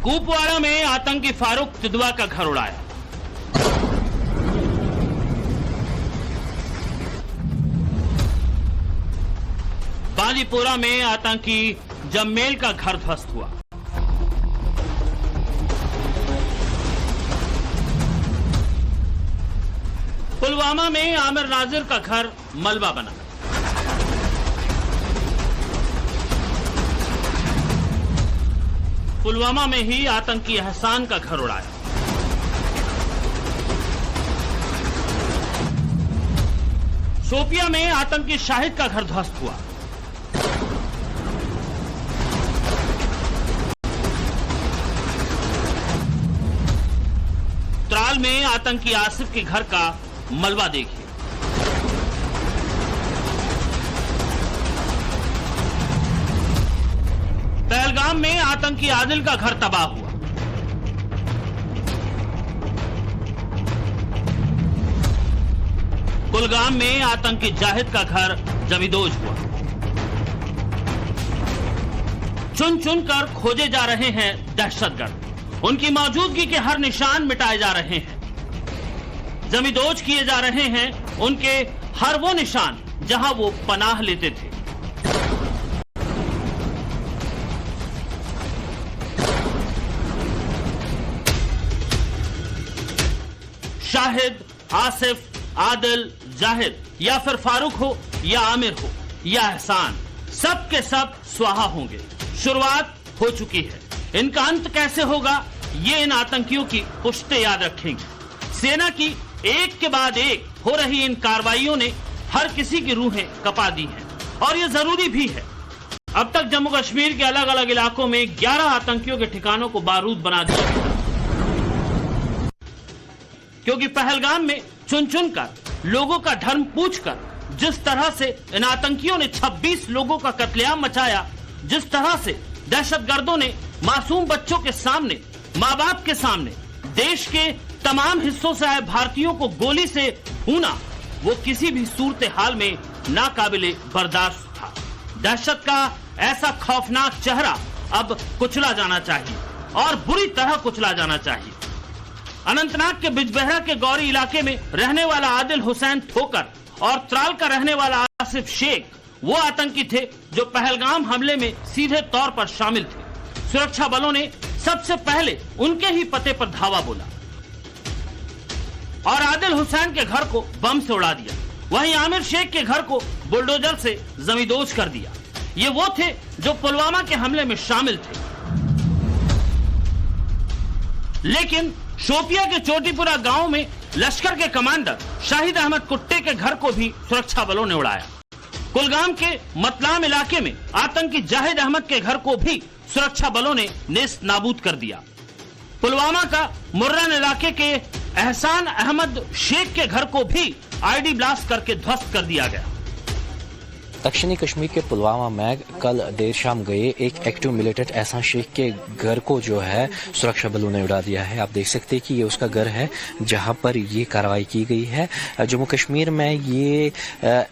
कुपवाड़ा में आतंकी फारूक तिदवा का घर उड़ाया। बांदीपोरा में आतंकी जम्मेल का घर ध्वस्त हुआ। पुलवामा में आमिर नाजिर का घर मलबा बना। पुलवामा में ही आतंकी एहसान का घर उड़ाया। शोपिया में आतंकी शाहिद का घर ध्वस्त हुआ। त्राल में आतंकी आसिफ के घर का मलबा देखिए। पहलगाम में आतंकी आदिल का घर तबाह हुआ। कुलगाम में आतंकी जाहिद का घर जमीदोज हुआ। चुन चुन कर खोजे जा रहे हैं दहशतगर्द। उनकी मौजूदगी के हर निशान मिटाए जा रहे हैं। जमीदोज किए जा रहे हैं उनके हर वो निशान जहां वो पनाह लेते थे। शाहिद, आसिफ, आदिल, जाहिद या फिर फारूक हो या आमिर हो या एहसान, सब के सब स्वाहा होंगे। शुरुआत हो चुकी है। इनका अंत कैसे होगा ये इन आतंकियों की पुश्ते याद रखेंगे। सेना की एक के बाद एक हो रही इन कार्रवाइयों ने हर किसी की रूहें कपा दी हैं और ये जरूरी भी है। अब तक जम्मू कश्मीर के अलग अलग इलाकों में 11 आतंकियों के ठिकानों को बारूद बना दिया गया, क्योंकि पहलगाम में चुन चुन कर लोगों का धर्म पूछकर जिस तरह से इन आतंकियों ने 26 लोगों का कत्लेआम मचाया, जिस तरह से दहशतगर्दों ने मासूम बच्चों के सामने, माँ बाप के सामने देश के तमाम हिस्सों से आए भारतीयों को गोली से भूना, वो किसी भी सूरत हाल में नाकाबिले बर्दाश्त था। दहशत का ऐसा खौफनाक चेहरा अब कुचला जाना चाहिए और बुरी तरह कुचला जाना चाहिए। अनंतनाग के बिजबेहरा के गौरी इलाके में रहने वाला आदिल हुसैन ठोकर और त्राल का रहने वाला आसिफ शेख वो आतंकी थे जो पहलगाम हमले में सीधे तौर पर शामिल थे। सुरक्षा बलों ने सबसे पहले उनके ही पते पर धावा बोला और आदिल हुसैन के घर को बम से उड़ा दिया। वहीं आमिर शेख के घर को बुलडोजर से जमींदोज कर दिया। ये वो थे जो पुलवामा के हमले में शामिल थे। लेकिन शोपिया के चोटीपुरा गांव में लश्कर के कमांडर शाहिद अहमद कुट्टे के घर को भी सुरक्षा बलों ने उड़ाया। कुलगाम के मतलाम इलाके में आतंकी जाहिद अहमद के घर को भी सुरक्षा बलों ने नेस्त नाबूद कर दिया। पुलवामा का मुर्रन इलाके के एहसान अहमद शेख के घर को भी आईडी ब्लास्ट करके ध्वस्त कर दिया गया। दक्षिणी कश्मीर के पुलवामा में कल देर शाम गए एक एक्टिव मिलिटेंट एहसान शेख के घर को जो है सुरक्षा बलों ने उड़ा दिया है। आप देख सकते हैं कि ये उसका घर है जहां पर ये कार्रवाई की गई है। जम्मू कश्मीर में ये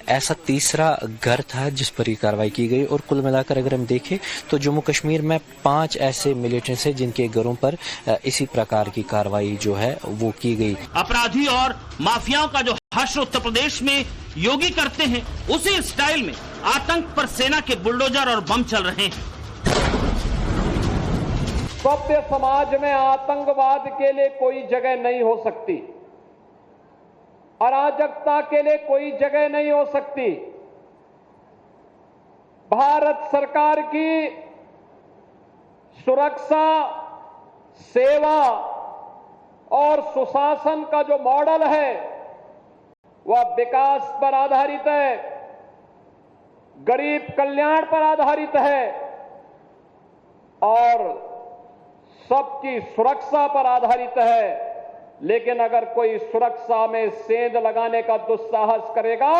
ऐसा तीसरा घर था जिस पर ये कार्रवाई की गई और कुल मिलाकर अगर हम देखें तो जम्मू कश्मीर में 5 ऐसे मिलिटेंट्स हैं जिनके घरों पर इसी प्रकार की कार्रवाई जो है वो की गई। अपराधी और माफियाओं का जो हश्र उत्तर प्रदेश में योगी करते हैं, उसी स्टाइल में आतंक पर सेना के बुलडोजर और बम चल रहे हैं। सभ्य समाज में आतंकवाद के लिए कोई जगह नहीं हो सकती, अराजकता के लिए कोई जगह नहीं हो सकती। भारत सरकार की सुरक्षा, सेवा और सुशासन का जो मॉडल है वह विकास पर आधारित है, गरीब कल्याण पर आधारित है और सबकी सुरक्षा पर आधारित है। लेकिन अगर कोई सुरक्षा में सेंध लगाने का दुस्साहस करेगा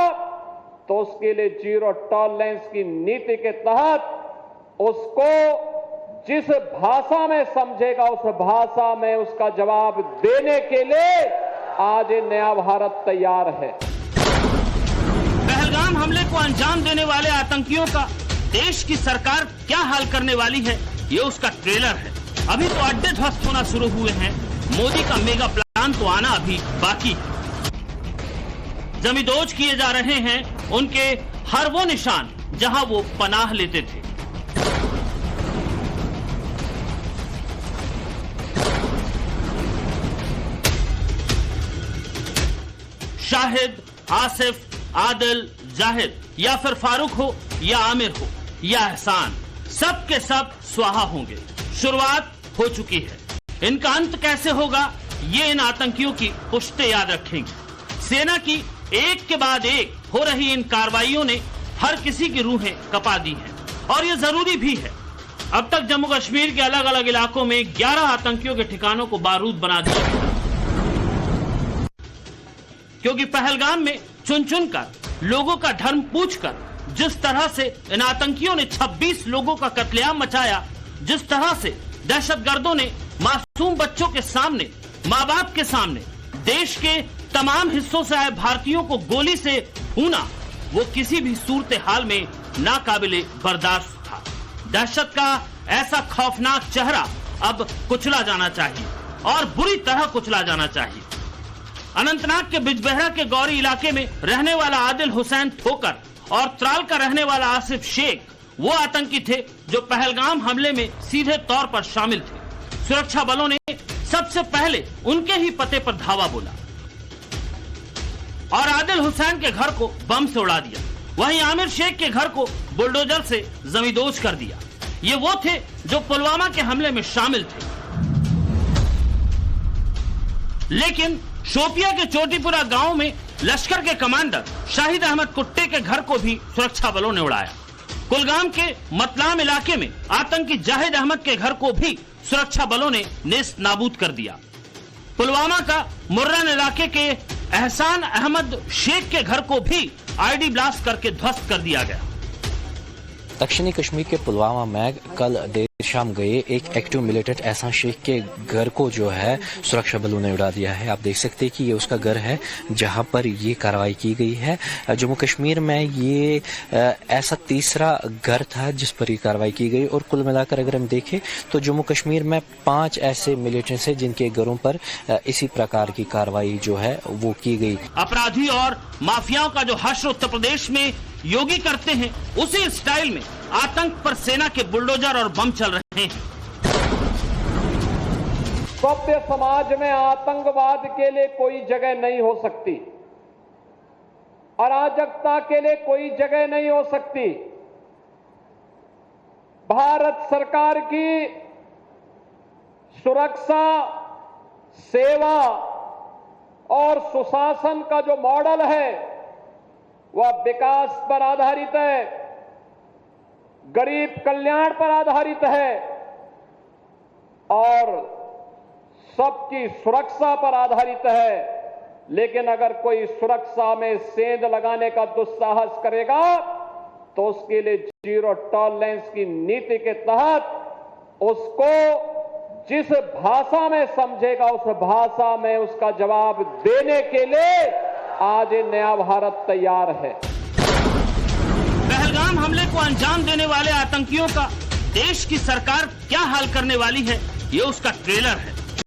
तो उसके लिए जीरो टॉलरेंस की नीति के तहत उसको जिस भाषा में समझेगा उस भाषा में उसका जवाब देने के लिए आज नया भारत तैयार है। पहलगाम हमले को अंजाम देने वाले आतंकियों का देश की सरकार क्या हाल करने वाली है, ये उसका ट्रेलर है। अभी तो अड्डे ध्वस्त होना शुरू हुए हैं, मोदी का मेगा प्लान तो आना अभी बाकी है। जमींदोज किए जा रहे हैं उनके हर वो निशान जहां वो पनाह लेते थे। शाहिद, आसिफ, आदिल, जाहिद या फिर फारूक हो या आमिर हो या एहसान, सब के सब स्वाहा होंगे। शुरुआत हो चुकी है, इनका अंत कैसे होगा ये इन आतंकियों की पुश्ते याद रखेंगे। सेना की एक के बाद एक हो रही इन कार्रवाइयों ने हर किसी की रूहें कपा दी हैं और ये जरूरी भी है। अब तक जम्मू कश्मीर के अलग अलग इलाकों में 11 आतंकियों के ठिकानों को बारूद बना दिया गया, क्योंकि पहलगाम में चुन चुनकर लोगों का धर्म पूछकर जिस तरह से इन आतंकियों ने 26 लोगों का कत्लेआम मचाया, जिस तरह से दहशतगर्दों ने मासूम बच्चों के सामने, माँ बाप के सामने देश के तमाम हिस्सों से आए भारतीयों को गोली से भूना, वो किसी भी सूरत हाल में नाकाबिले बर्दाश्त था। दहशत का ऐसा खौफनाक चेहरा अब कुचला जाना चाहिए और बुरी तरह कुचला जाना चाहिए। अनंतनाग के बिजबेहरा के गौरी इलाके में रहने वाला आदिल हुसैन ठोकर और त्राल का रहने वाला आसिफ शेख वो आतंकी थे जो पहलगाम हमले में सीधे तौर पर शामिल थे। सुरक्षा बलों ने सबसे पहले उनके ही पते पर धावा बोला और आदिल हुसैन के घर को बम से उड़ा दिया। वहीं आमिर शेख के घर को बुलडोजर से जमींदोज कर दिया। ये वो थे जो पुलवामा के हमले में शामिल थे। लेकिन शोपिया के चोटीपुरा गांव में लश्कर के कमांडर शाहिद अहमद कुट्टे के घर को भी सुरक्षा बलों ने उड़ाया। कुलगाम के मतलाम इलाके में आतंकी जाहिद अहमद के घर को भी सुरक्षा बलों ने नेस्त नाबूद कर दिया। पुलवामा का मुर्रन इलाके के एहसान अहमद शेख के घर को भी आईडी ब्लास्ट करके ध्वस्त कर दिया गया। दक्षिणी कश्मीर के पुलवामा में कल देर शाम गए एक एक्टिव मिलिटेंट एहसान शेख के घर को जो है सुरक्षा बलों ने उड़ा दिया है। आप देख सकते हैं कि ये उसका घर है जहां पर ये कार्रवाई की गई है। जम्मू कश्मीर में ये ऐसा तीसरा घर था जिस पर ये कार्रवाई की गई और कुल मिलाकर अगर हम देखें तो जम्मू कश्मीर में 5 ऐसे मिलिटेंट्स हैं जिनके घरों पर इसी प्रकार की कार्रवाई जो है वो की गई। अपराधी और माफियाओं का जो हश्र उत्तर प्रदेश में योगी करते हैं, उसी स्टाइल में आतंक पर सेना के बुलडोजर और बम चल रहे हैं। सभ्य समाज में आतंकवाद के लिए कोई जगह नहीं हो सकती, अराजकता के लिए कोई जगह नहीं हो सकती। भारत सरकार की सुरक्षा, सेवा और सुशासन का जो मॉडल है वह विकास पर आधारित है, गरीब कल्याण पर आधारित है और सबकी सुरक्षा पर आधारित है। लेकिन अगर कोई सुरक्षा में सेंध लगाने का दुस्साहस करेगा तो उसके लिए जीरो टॉलरेंस की नीति के तहत उसको जिस भाषा में समझेगा उस भाषा में उसका जवाब देने के लिए आज नया भारत तैयार है। पहलगाम हमले को अंजाम देने वाले आतंकियों का देश की सरकार क्या हाल करने वाली है, ये उसका ट्रेलर है।